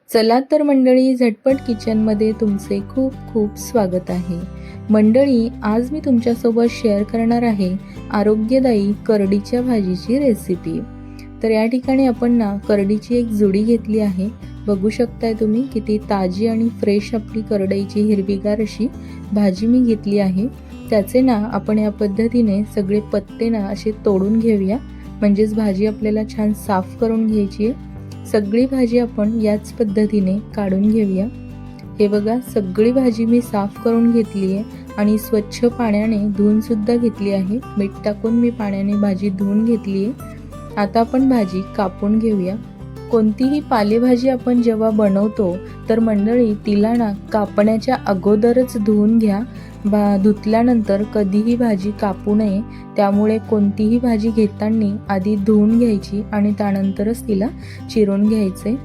चला तर मंडळी, झटपट किचनमध्ये तुमचे खूप खूप स्वागत आहे. मंडळी, आज मी तुमच्यासोबत शेअर करणार आहे आरोग्यदायी करडीच्या भाजीची रेसिपी. तर या ठिकाणी आपण करडीची एक जुडी घेतली आहे. बघू शकताय तुम्ही किती ताजी आणि फ्रेश आपली करडईची हिरवीगार अशी भाजी मी घेतली आहे. त्याचे आपण या पद्धतीने सगळे पत्ते असे तोडून घेऊया, म्हणजेच भाजी आपल्याला छान साफ करून घ्यायची आहे. सगळी भाजी आपण याच पद्धतीने काढून घेऊया. हे बघा, सगळी भाजी मी साफ करून घेतली आहे आणि स्वच्छ पाण्याने धुवून सुद्धा घेतली आहे. मीठ टाकून मी पाण्याने भाजी धुवून घेतली आहे. आता आपण भाजी कापून घेऊया. कोणतीही पालेभाजी आपण जेव्हा बनवतो तर मंडळी तिला कापण्याच्या अगोदरच धुवून घ्या. धुतल्यानंतर कधीही भाजी कापू नये. त्यामुळे कोणतीही भाजी घेताना आधी धुवून घ्यायची आणि त्यानंतरच तिला चिरून घ्यायचे.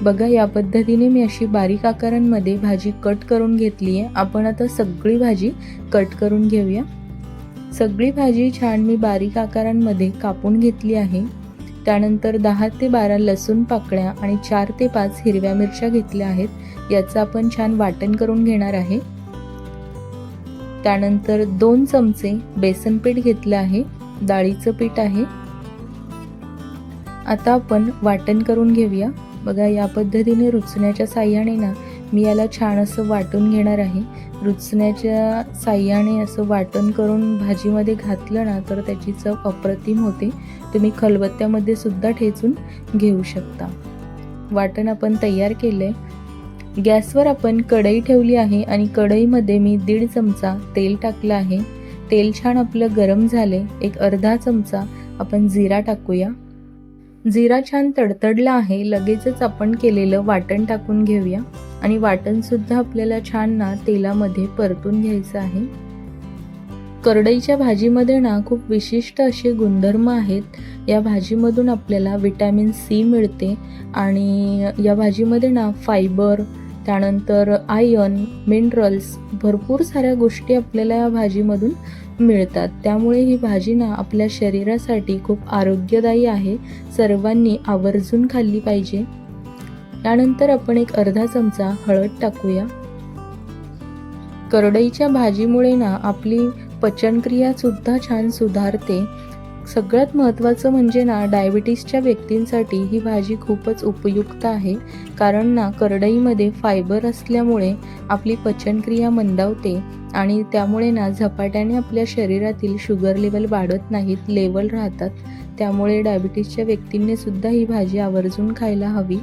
बघा, या पद्धतीने मी अशी बारीक आकारांमध्ये भाजी कट करून घेतली आहे. आपण आता सगळी भाजी कट करून घेऊया. सगळी भाजी छान मी बारीक आकारांमध्ये कापून घेतली आहे. त्यानंतर 10 ते 12 लसूण पाकळ्या आणि 4 ते 5 हिरव्या मिरच्या घेतल्या आहेत. याचं आपण छान वाटण करून घेणार आहे. त्यानंतर 2 चमचे बेसन पीठ घेतलं आहे, डाळीचं पीठ आहे. आता आपण वाटण करून घेऊया. बघा, या पद्धतीने रुचण्याच्या साह्याने मी याला छान असं वाटून घेणार आहे. रुचण्याच्या साह्याने असं वाटण करून भाजीमध्ये घातलं तर त्याची चव अप्रतिम होते. तुम्ही खलबत्त्यामध्ये सुद्धा ठेचून घेऊ शकता. वाटण आपण तयार केलंय. गॅसवर आपण कढई ठेवली आहे आणि कढईमध्ये मी 1.5 चमचा तेल टाकलं आहे. तेल छान आपलं गरम झाले. एक अर्धा चमचा आपण जिरा टाकूया. जिरा छान तडतडला आहे. लगेचच आपण केलेलं वाटण टाकून घेऊया आणि वाटण सुद्धा आपल्याला छान तेलामध्ये परतून घ्यायचं आहे. करडईच्या भाजीमध्ये खूप विशिष्ट असे गुणधर्म आहेत. या भाजीमधून आपल्याला विटॅमिन सी मिळते आणि या भाजीमध्ये फायबर, त्यानंतर आयर्न, मिनरल्स, भरपूर साऱ्या गोष्टी आपल्याला या भाजीमधून मिळतात. त्यामुळे ही भाजी आपल्या शरीरासाठी खूप आरोग्यदायी आहे. सर्वांनी आवर्जून खाल्ली पाहिजे. त्यानंतर आपण एक अर्धा चमचा हळद टाकूया. करडईच्या भाजीमुळे आपली पचनक्रिया सुद्धा छान सुधारते. सगळ्यात महत्त्वाचं म्हणजे डायबिटीसच्या व्यक्तींसाठी ही भाजी खूपच उपयुक्त आहे. कारण करडईमध्ये फायबर असल्यामुळे आपली पचनक्रिया मंदावते आणि त्यामुळे झपाट्याने आपल्या शरीरातील शुगर लेवल वाढत नाहीत, लेवल राहतात. त्यामुळे डायबिटीसच्या व्यक्तींनी सुद्धा ही भाजी आवर्जून खायला हवी.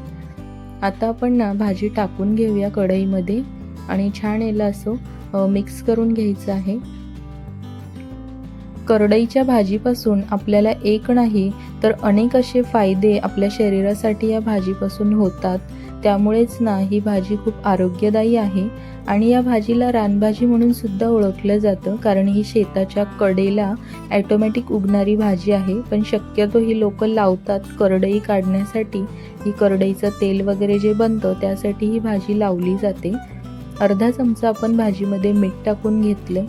आता आपण भाजी टाकून घेऊया कढईमध्ये आणि छान याला असं मिक्स करून घ्यायचं आहे. करडईच्या भाजीपासून आपल्याला एक नाही तर अनेक असे फायदे आपल्या शरीरासाठी या भाजीपासून होतात. त्यामुळेच ही भाजी खूप आरोग्यदायी आहे आणि या भाजीला रानभाजी म्हणून सुद्धा ओळखलं जातं. कारण ही शेताच्या कडेला ॲटोमॅटिक उगणारी भाजी आहे. पण शक्यतो ही लोक लावतात करडई काढण्यासाठी. ही करडईचं तेल वगैरे जे बनतं त्यासाठी ही भाजी लावली जाते. अर्धा चमचा आपण भाजीमध्ये मीठ टाकून घेतलं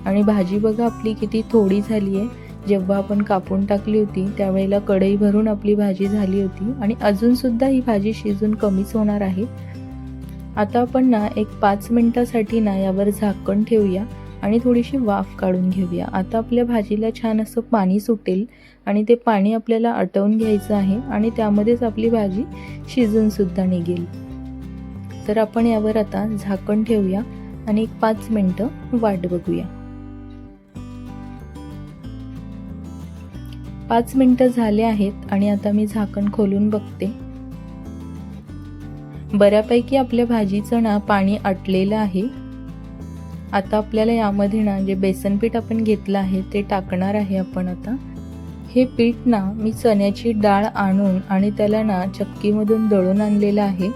आणि भाजी बघा आपली किती थोडी झाली आहे. जेव्हा आपण कापून टाकली होती त्यावेळेला कढई भरून आपली भाजी झाली होती आणि अजून सुद्धा ही भाजी शिजून कमीच होणार आहे. आता आपण एक 5 मिनिटासाठी यावर झाकण ठेवूया आणि थोडीशी वाफ काढून घेऊया. आता आपल्या भाजीला छान असं पाणी सुटेल आणि ते पाणी आपल्याला आटवून घ्यायचं आहे आणि त्यामध्येच आपली भाजी शिजून सुद्धा निघेल. तर आपण यावर आता झाकण ठेवूया आणि एक 5 मिनिटं वाट बघूया. 5 मिनिटं झाले आहेत आणि आता मी झाकण खोलून बघते. बऱ्यापैकी आपल्या भाजीचं पाणी आटलेलं आहे. आता आपल्याला यामध्ये जे बेसन पीठ आपण घेतलं आहे ते टाकणार आहे आपण. आता हे पीठ मी चण्याची डाळ आणून आणि त्याला चक्कीमधून दळून आणलेलं आहे.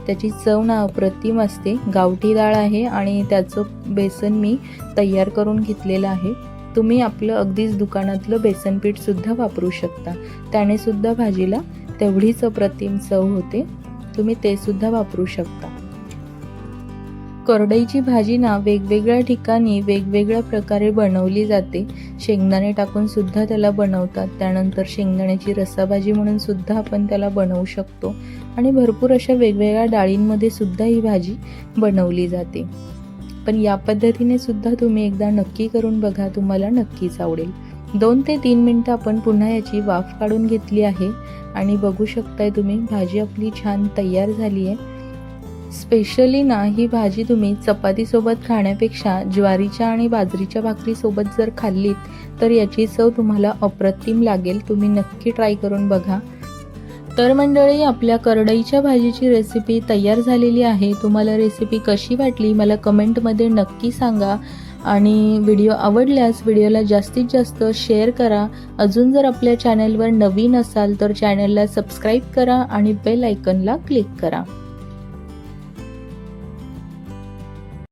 त्याची चव अप्रतिम असते. गावठी डाळ आहे आणि त्याचं बेसन मी तयार करून घेतलेलं आहे. तुम्ही आपलं अगदीच दुकानातलं बेसन पीठ सुद्धा वापरू शकता. त्याने सुद्धा भाजीला तेवढीच अप्रतिम चव होते. तुम्ही ते सुद्धा वापरू शकता. करडईची भाजी ना वेगवेगळ्या ठिकाणी वेगवेगळ्या प्रकारे बनवली जाते. शेंगदाणे टाकून सुद्धा त्याला बनवतात. त्यानंतर शेंगदाण्याची रस्साभाजी म्हणून सुद्धा आपण त्याला बनवू शकतो आणि भरपूर अशा वेगवेगळ्या डाळींमध्ये सुद्धा ही भाजी बनवली जाते. पण या पद्धतीने सुद्धा तुम्ही एकदा नक्की करून बघा, तुम्हाला नक्कीच आवडेल. 2 ते 3 मिनिटं आपण पुन्हा याची वाफ काढून घेतली आहे आणि बघू शकताय तुम्ही भाजी आपली छान तयार झाली आहे. स्पेशली ना ही भाजी तुम्ही चपातीसोबत खाण्यापेक्षा ज्वारीच्या आणि बाजरीच्या भाकरीसोबत जर खाल्लीत तर याची चव तुम्हाला अप्रतिम लागेल. तुम्ही नक्की ट्राय करून बघा. तर मंडळी, आपल्या करडईच्या भाजीची रेसिपी तयार झालेली आहे. तुम्हाला रेसिपी कशी वाटली मला कमेंटमध्ये नक्की सांगा आणि व्हिडिओ आवडल्यास व्हिडिओला जास्तीत जास्त शेअर करा. अजून जर आपल्या चॅनलवर नवीन असाल तर चॅनलला सबस्क्राईब करा आणि बेल आयकॉनला क्लिक करा.